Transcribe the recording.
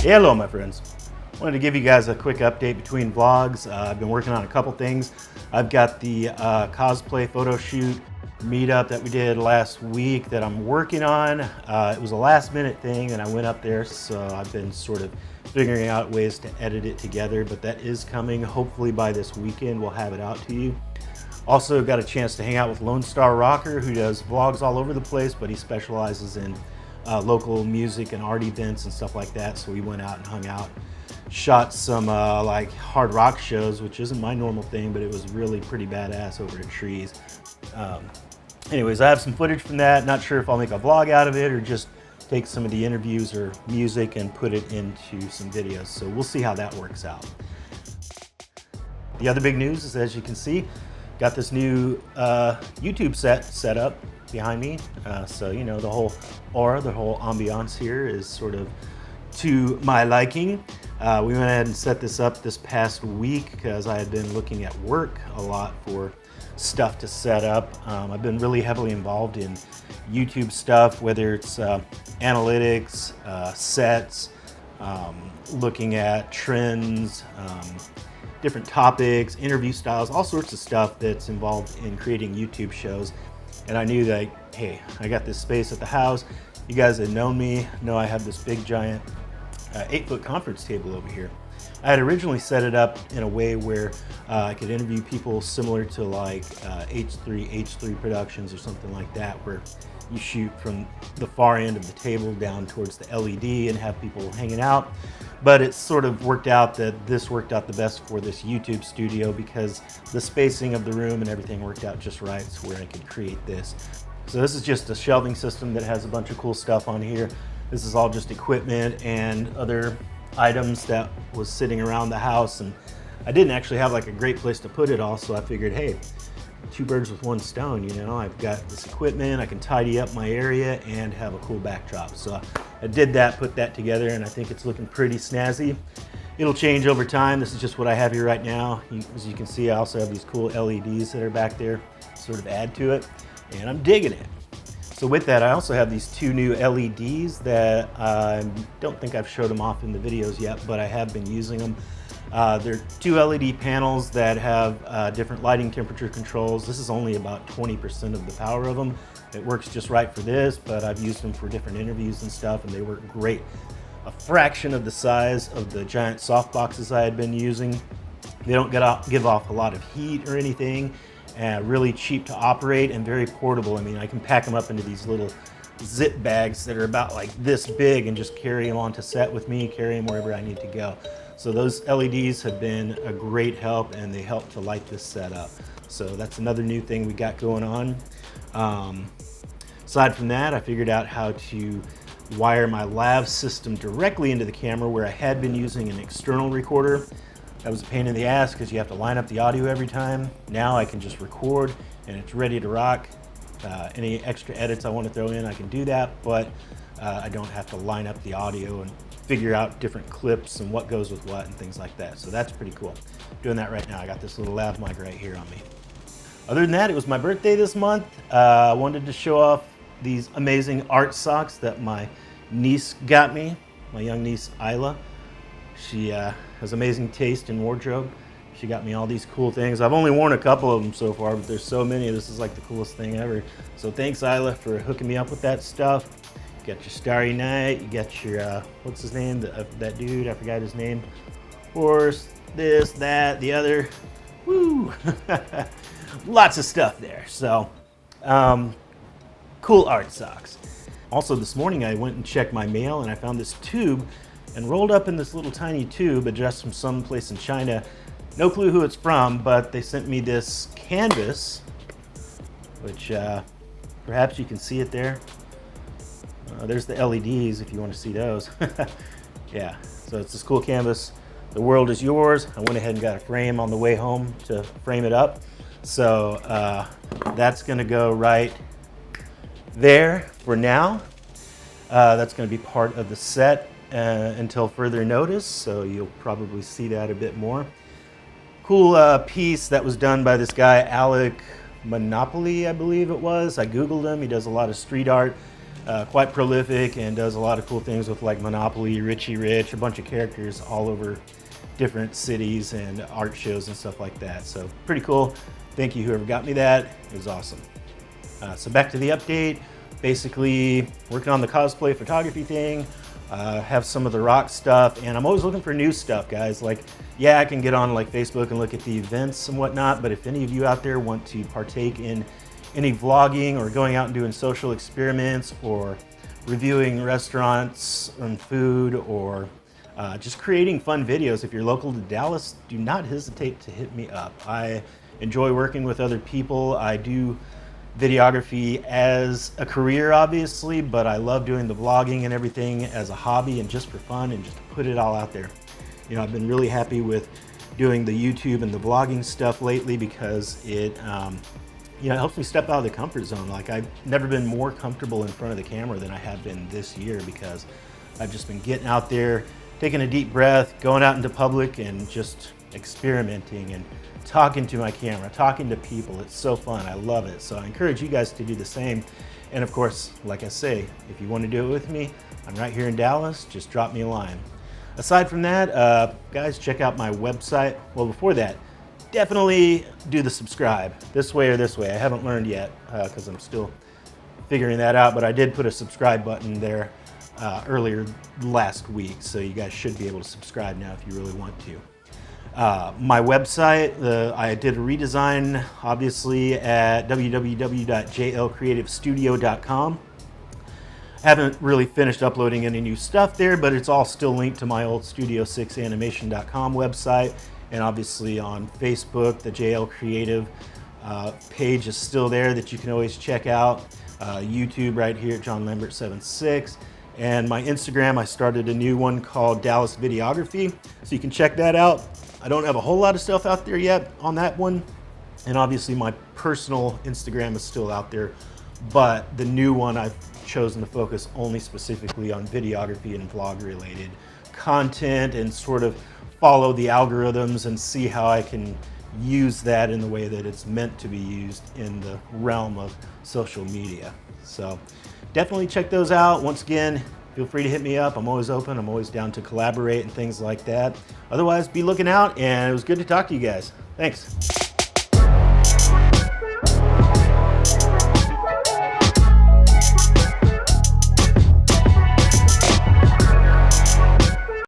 Hey, hello my friends. Wanted to give you guys a quick update between vlogs. I've been working on a couple things. I've got the cosplay photo shoot meetup that we did last week that I'm working on. It was a last minute thing and I went up there, so I've been sort of figuring out ways to edit it together, but that is coming. Hopefully by this weekend we'll have it out to you. Also got a chance to hang out with Lone Star Rocker, who does vlogs all over the place, but he specializes in local music and art events and stuff like that. So we went out and hung out, shot some like hard rock shows, which isn't my normal thing, but it was really pretty badass over at Trees. Anyways, I have some footage from that. Not sure if I'll make a vlog out of it or just take some of the interviews or music and put it into some videos. So we'll see how that works out. The other big news is, as you can see, got this new YouTube set up behind me. So, you know, the whole aura, the whole ambiance here is sort of to my liking. We went ahead and set this up this past week because I had been looking at work a lot for stuff to set up. I've been really heavily involved in YouTube stuff, whether it's analytics, sets, looking at trends, different topics, interview styles, all sorts of stuff that's involved in creating YouTube shows. And I knew that, hey, I got this space at the house. You guys that know me know I have this big giant 8-foot conference table over here. I had originally set it up in a way where I could interview people similar to like H3 Productions or something like that, where you shoot from the far end of the table down towards the LED and have people hanging out. But it sort of worked out that this worked out the best for this YouTube studio because the spacing of the room and everything worked out just right, so where I could create this. So this is just a shelving system that has a bunch of cool stuff on here. This is all just equipment and other items that was sitting around the house, and I didn't actually have like a great place to put it all, so I figured, hey, two birds with one stone, you know. I've got this equipment, I can tidy up my area and have a cool backdrop. So I did that, put that together, and I think it's looking pretty snazzy. It'll change over time. This is just what I have here right now. As you can see, I also have these cool LEDs that are back there, sort of add to it, and I'm digging it. So with that, I also have these two new LEDs that I don't think I've showed them off in the videos yet, but I have been using them. They're two LED panels that have different lighting temperature controls. This is only about 20% of the power of them. It works just right for this, but I've used them for different interviews and stuff, and they work great. A fraction of the size of the giant soft boxes I had been using. They don't give off a lot of heat or anything. Really cheap to operate and very portable. I mean, I can pack them up into these little zip bags that are about like this big and just carry them onto set with me, carry them wherever I need to go. So those LEDs have been a great help, and they help to light this set up. So that's another new thing we got going on. Aside from that, I figured out how to wire my lav system directly into the camera where I had been using an external recorder. That was a pain in the ass because you have to line up the audio every time. Now I can just record and it's ready to rock. Any extra edits I want to throw in, I can do that, but I don't have to line up the audio and figure out different clips and what goes with what and things like that. So that's pretty cool. Doing that right now. I got this little lav mic right here on me. Other than that, it was my birthday this month. I wanted to show off these amazing art socks that my niece got me, my young niece Isla. She has amazing taste in wardrobe. She got me all these cool things. I've only worn a couple of them so far, but there's so many. This is like the coolest thing ever. So thanks, Isla, for hooking me up with that stuff. You got your Starry Night. You got your, what's his name? That dude, I forgot his name. Horse, this, that, the other. Woo! Lots of stuff there. So, cool art socks. Also, this morning I went and checked my mail and I found this tube, and rolled up in this little tiny tube addressed from some place in China. No clue who it's from, but they sent me this canvas, which perhaps you can see it there. There's the LEDs if you want to see those. Yeah, so it's this cool canvas. The world is yours. I went ahead and got a frame on the way home to frame it up. So that's gonna go right there for now. That's gonna be part of the set until further notice, so you'll probably see that a bit more. Cool piece that was done by this guy, Alec Monopoly, I believe it was. I Googled him. He does a lot of street art. quite prolific and does a lot of cool things with like Monopoly, Richie Rich, a bunch of characters all over different cities and art shows and stuff like that. So pretty cool. Thank you whoever got me that. It was awesome. So back to the update. Basically working on the cosplay photography thing. Have some of the rock stuff, and I'm always looking for new stuff, guys. Like, yeah, I can get on like Facebook and look at the events and whatnot, but if any of you out there want to partake in any vlogging or going out and doing social experiments or reviewing restaurants and food or just creating fun videos, if you're local to Dallas, do not hesitate to hit me up. I enjoy working with other people. I do videography as a career, obviously, but I love doing the vlogging and everything as a hobby and just for fun and just to put it all out there. You know, I've been really happy with doing the YouTube and the vlogging stuff lately because it, you know, it helps me step out of the comfort zone. Like, I've never been more comfortable in front of the camera than I have been this year because I've just been getting out there, taking a deep breath, going out into public and just experimenting and talking to my camera, talking to people. It's so fun. I love it. So I encourage you guys to do the same. And of course, like I say, if you want to do it with me, I'm right here in Dallas. Just drop me a line. Aside from that, guys, check out my website. Well, before that, definitely do the subscribe this way or this way. I haven't learned yet because I'm still figuring that out, but I did put a subscribe button there earlier last week. So you guys should be able to subscribe now if you really want to. My website, I did a redesign, obviously, at www.jlcreativestudio.com. I haven't really finished uploading any new stuff there, but it's all still linked to my old Studio6Animation.com website. And obviously on Facebook, the JL Creative page is still there that you can always check out. YouTube right here, John Lambert 76. And my Instagram, I started a new one called Dallas Videography, so you can check that out. I don't have a whole lot of stuff out there yet on that one, and obviously my personal Instagram is still out there, but the new one I've chosen to focus only specifically on videography and vlog related content and sort of follow the algorithms and see how I can use that in the way that it's meant to be used in the realm of social media. So definitely check those out. Once again, feel free to hit me up. I'm always open. I'm always down to collaborate and things like that. Otherwise, be looking out, and it was good to talk to you guys. Thanks.